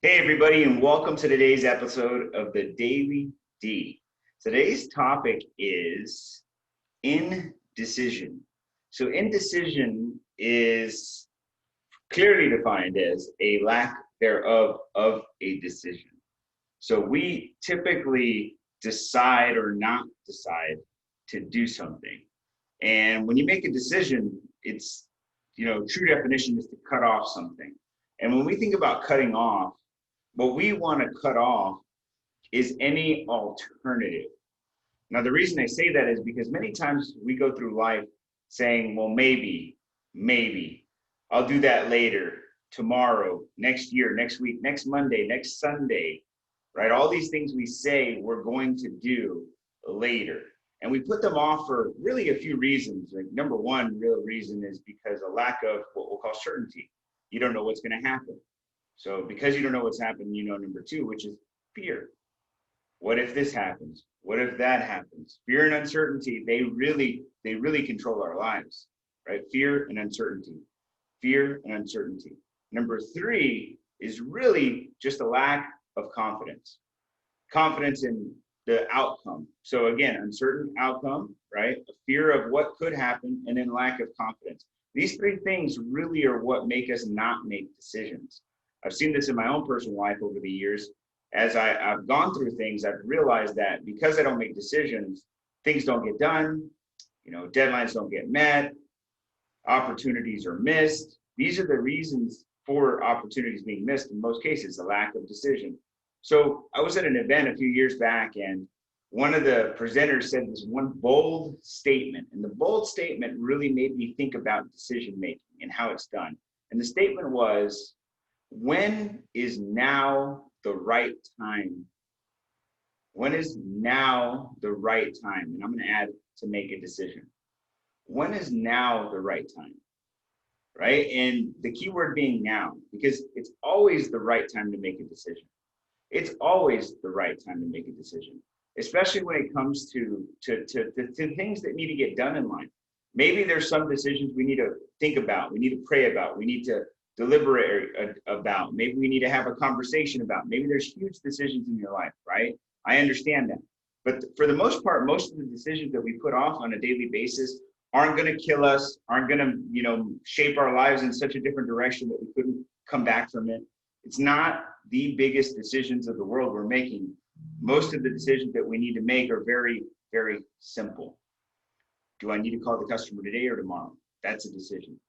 Hey, everybody, and welcome to today's episode of the Daily D. Today's topic is indecision. So, indecision is clearly defined as a lack thereof of a decision. So, we typically decide or not decide to do something. And when you make a decision, it's, true definition is to cut off something. And when we think about cutting off, what we want to cut off is any alternative. Now, the reason I say that is because many times we go through life saying, well, maybe, I'll do that later, tomorrow, next year, next week, next Monday, next Sunday, right? All these things we say we're going to do later. And we put them off for really a few reasons. Like, number one real reason is because a lack of what we'll call certainty. You don't know what's going to happen. So because you don't know what's happening, number two, which is fear. What if this happens? What if that happens? Fear and uncertainty, they really control our lives, right? Fear and uncertainty. Fear and uncertainty. Number three is really just a lack of confidence. Confidence in the outcome. So again, uncertain outcome, right? A fear of what could happen, and then lack of confidence. These three things really are what make us not make decisions. I've seen this in my own personal life over the years. As I've gone through things, I've realized that because I don't make decisions, things don't get done, deadlines don't get met, opportunities are missed. These are the reasons for opportunities being missed in most cases, a lack of decision. So I was at an event a few years back, and one of the presenters said this one bold statement, and the bold statement really made me think about decision making and how it's done. And the statement was, when is now the right time? When is now the right time? And I'm going to add to make a decision. When is now the right time? Right? And the key word being now, because it's always the right time to make a decision. It's always the right time to make a decision, especially when it comes to things that need to get done in life. Maybe there's some decisions we need to think about, we need to pray about, we need to deliberate about, maybe we need to have a conversation about. Maybe there's huge decisions in your life, right? I understand that. But for the most part, most of the decisions that we put off on a daily basis aren't going to kill us, aren't going to, shape our lives in such a different direction that we couldn't come back from it. It's not the biggest decisions of the world we're making. Most of the decisions that we need to make are very, very simple. Do I need to call the customer today or tomorrow? That's a decision.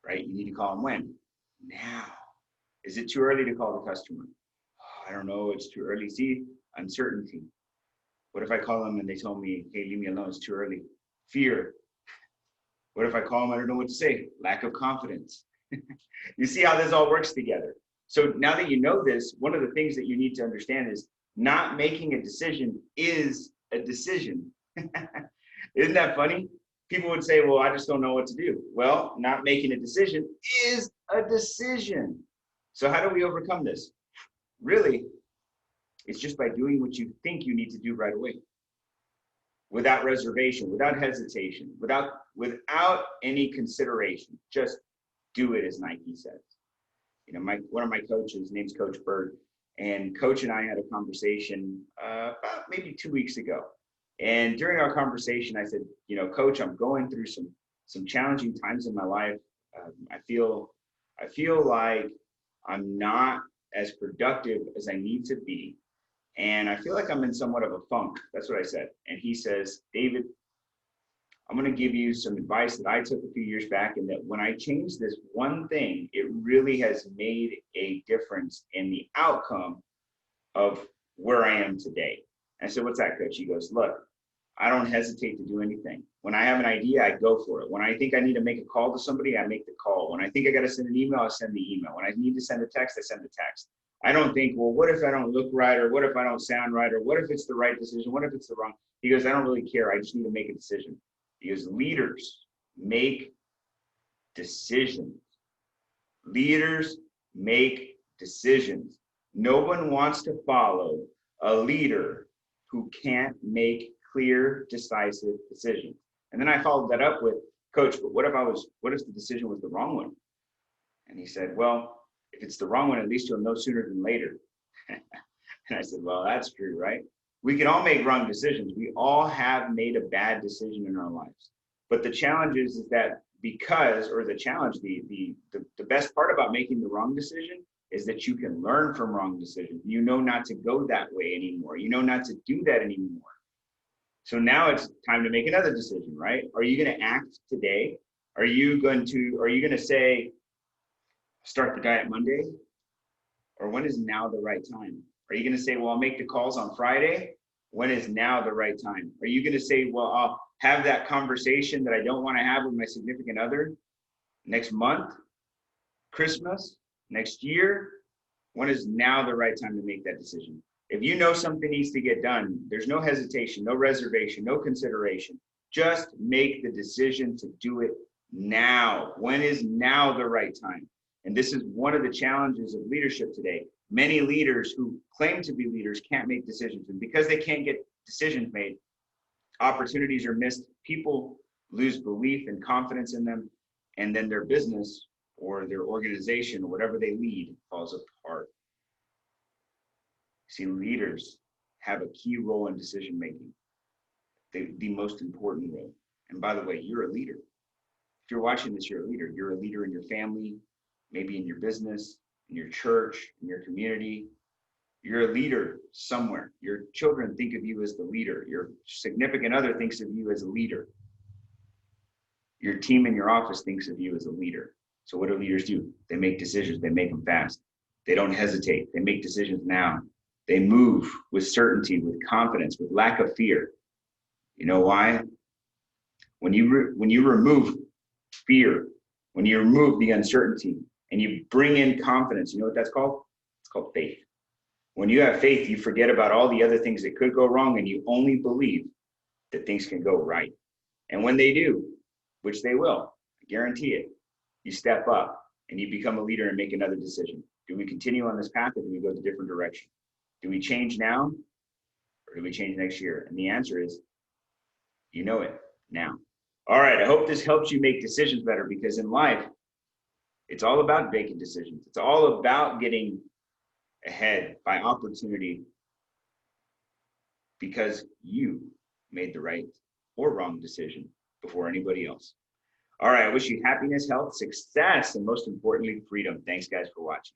Right? You need to call them when? Now. Is it too early to call the customer? Oh, I don't know. It's too early. See, uncertainty. What if I call them and they told me, hey, leave me alone. It's too early. Fear. What if I call them? I don't know what to say. Lack of confidence. You see how this all works together. So now that you know this, one of the things that you need to understand is not making a decision is a decision. Isn't that funny? People would say, well, I just don't know what to do. Well, not making a decision is a decision. So how do we overcome this? Really, it's just by doing what you think you need to do right away. Without reservation, without hesitation, without any consideration. Just do it, as Nike says. One of my coaches, his name's Coach Bird, and Coach and I had a conversation about maybe 2 weeks ago. And during our conversation, I said, Coach, I'm going through some challenging times in my life. I feel like I'm not as productive as I need to be. And I feel like I'm in somewhat of a funk. That's what I said. And he says, David, I'm going to give you some advice that I took a few years back, and that when I changed this one thing, it really has made a difference in the outcome of where I am today. I said, what's that, Coach? He goes, look, I don't hesitate to do anything. When I have an idea, I go for it. When I think I need to make a call to somebody, I make the call. When I think I got to send an email, I send the email. When I need to send a text, I send the text. I don't think, well, what if I don't look right? Or what if I don't sound right? Or what if it's the right decision? What if it's the wrong? He goes, I don't really care. I just need to make a decision. He goes, leaders make decisions. Leaders make decisions. No one wants to follow a leader who can't make clear, decisive decisions. And then I followed that up with, Coach, but what if the decision was the wrong one? And he said, well, it's the wrong one, at least you'll know sooner than later. And I said, well, that's true, right? We can all make wrong decisions. We all have made a bad decision in our lives. But the challenge is that the best part about making the wrong decision is that you can learn from wrong decisions. You know not to go that way anymore. You know not to do that anymore. So now it's time to make another decision, right? Are you going to act today? Are you going to say, start the diet Monday? Or when is now the right time? Are you going to say, well, I'll make the calls on Friday? When is now the right time? Are you going to say, well, I'll have that conversation that I don't want to have with my significant other next month, Christmas, next year? When is now the right time to make that decision? If you know something needs to get done, there's no hesitation, no reservation, no consideration. Just make the decision to do it now. When is now the right time? And this is one of the challenges of leadership today. Many leaders who claim to be leaders can't make decisions. And because they can't get decisions made, opportunities are missed. People lose belief and confidence in them. And then their business or their organization or whatever they lead falls apart. See, leaders have a key role in decision making, the most important role. And by the way, you're a leader. If you're watching this, you're a leader. You're a leader in your family, maybe in your business, in your church, in your community. You're a leader somewhere. Your children think of you as the leader. Your significant other thinks of you as a leader. Your team in your office thinks of you as a leader. So what do leaders do? They make decisions. They make them fast. They don't hesitate. They make decisions now. They move with certainty, with confidence, with lack of fear. You know why? When you remove fear, when you remove the uncertainty, and you bring in confidence, you know what that's called? It's called faith. When you have faith, you forget about all the other things that could go wrong, and you only believe that things can go right. And when they do, which they will, I guarantee it, you step up and you become a leader and make another decision. Do we continue on this path, or do we go a different direction? Do we change now, or do we change next year? And the answer is, you know it now. All right, I hope this helps you make decisions better, because in life, it's all about making decisions. It's all about getting ahead by opportunity, because you made the right or wrong decision before anybody else. All right, I wish you happiness, health, success, and most importantly, freedom. Thanks, guys, for watching.